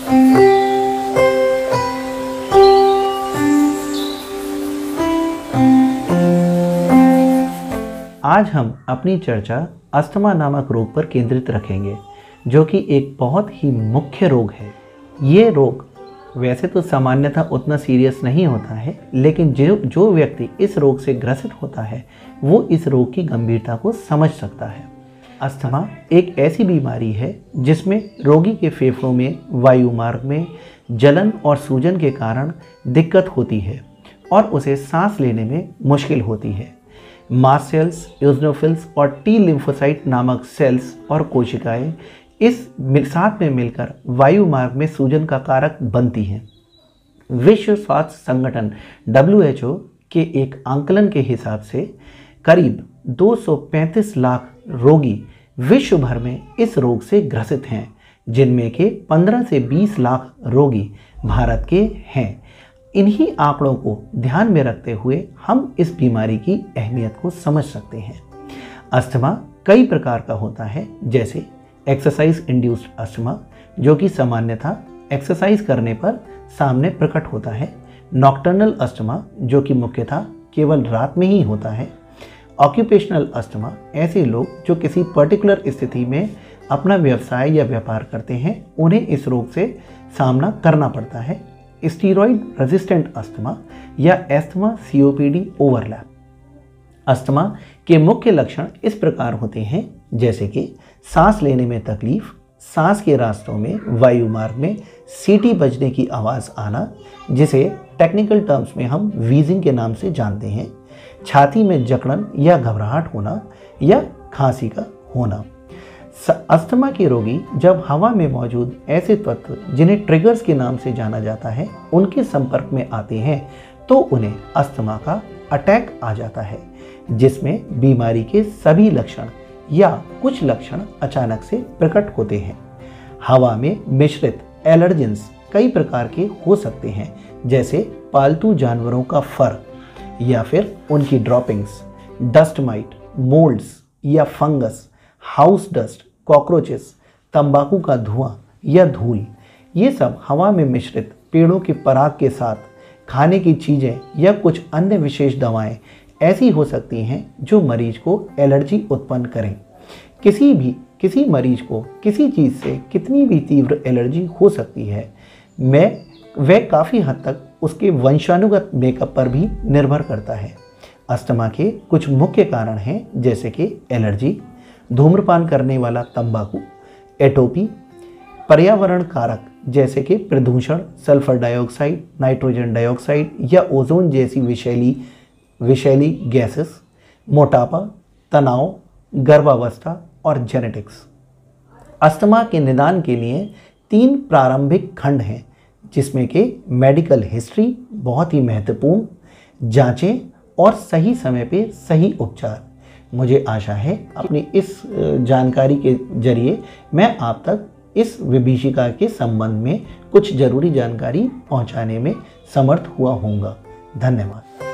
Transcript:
आज हम अपनी चर्चा अस्थमा नामक रोग पर केंद्रित रखेंगे, जो कि एक बहुत ही मुख्य रोग है। ये रोग वैसे तो सामान्यतः उतना सीरियस नहीं होता है, लेकिन जो व्यक्ति इस रोग से ग्रसित होता है वो इस रोग की गंभीरता को समझ सकता है। अस्थमा एक ऐसी बीमारी है जिसमें रोगी के फेफड़ों में वायु मार्ग में जलन और सूजन के कारण दिक्कत होती है और उसे सांस लेने में मुश्किल होती है। मास्ट सेल्स, यूजनोफिल्स और टी लिम्फोसाइट नामक सेल्स और कोशिकाएं इस साथ में मिलकर वायु मार्ग में सूजन का कारक बनती हैं। विश्व स्वास्थ्य संगठन WHO के एक आंकलन के हिसाब से करीब 235 लाख रोगी विश्व भर में इस रोग से ग्रसित हैं, जिनमें के 15 से 20 लाख रोगी भारत के हैं। इन्हीं आंकड़ों को ध्यान में रखते हुए हम इस बीमारी की अहमियत को समझ सकते हैं। अस्थमा कई प्रकार का होता है, जैसे एक्सरसाइज इंड्यूस्ड अस्थमा, जो कि सामान्यतः एक्सरसाइज करने पर सामने प्रकट होता है। नॉक्टर्नल अस्थमा, जो कि मुख्यतः केवल रात में ही होता है। ऑक्यूपेशनल अस्थमा, ऐसे लोग जो किसी पर्टिकुलर स्थिति में अपना व्यवसाय या व्यापार करते हैं, उन्हें इस रोग से सामना करना पड़ता है। स्टीरॉयड रेजिस्टेंट अस्थमा या अस्थमा COPD ओवरलैप। अस्थमा के मुख्य लक्षण इस प्रकार होते हैं, जैसे कि सांस लेने में तकलीफ, सांस के रास्तों में वायु मार्ग में सीटी बजने की आवाज़ आना, जिसे टेक्निकल टर्म्स में हम वीजिंग के नाम से जानते हैं, छाती में जकड़न या घबराहट होना या खांसी का होना। अस्थमा के रोगी जब हवा में मौजूद ऐसे तत्व जिन्हें ट्रिगर्स के नाम से जाना जाता है उनके संपर्क में आते हैं तो उन्हें अस्थमा का अटैक आ जाता है, जिसमें बीमारी के सभी लक्षण या कुछ लक्षण अचानक से प्रकट होते हैं। हवा में मिश्रित एलर्जेंस कई प्रकार के हो सकते हैं, जैसे पालतू जानवरों का फर या फिर उनकी ड्रॉपिंग्स, डस्ट माइट, मोल्ड्स या फंगस, हाउस डस्ट, कॉकरोचेस, तंबाकू का धुआं या धूल। ये सब हवा में मिश्रित पेड़ों के पराग के साथ खाने की चीज़ें या कुछ अन्य विशेष दवाएं ऐसी हो सकती हैं जो मरीज को एलर्जी उत्पन्न करें। किसी मरीज को किसी चीज़ से कितनी भी तीव्र एलर्जी हो सकती है, वह काफ़ी हद तक उसके वंशानुगत मेकअप पर भी निर्भर करता है। अस्थमा के कुछ मुख्य कारण हैं, जैसे कि एलर्जी, धूम्रपान करने वाला तंबाकू, एटोपी, पर्यावरण कारक जैसे कि प्रदूषण, सल्फर डाइऑक्साइड, नाइट्रोजन डाइऑक्साइड या ओजोन जैसी विषैली गैसेस, मोटापा, तनाव, गर्भावस्था और जेनेटिक्स। अस्थमा के निदान के लिए 3 प्रारंभिक खंड हैं, जिसमें कि मेडिकल हिस्ट्री बहुत ही महत्वपूर्ण, जांचें और सही समय पे सही उपचार। मुझे आशा है अपनी इस जानकारी के जरिए मैं आप तक इस विभीषिका के संबंध में कुछ जरूरी जानकारी पहुंचाने में समर्थ हुआ होऊंगा। धन्यवाद।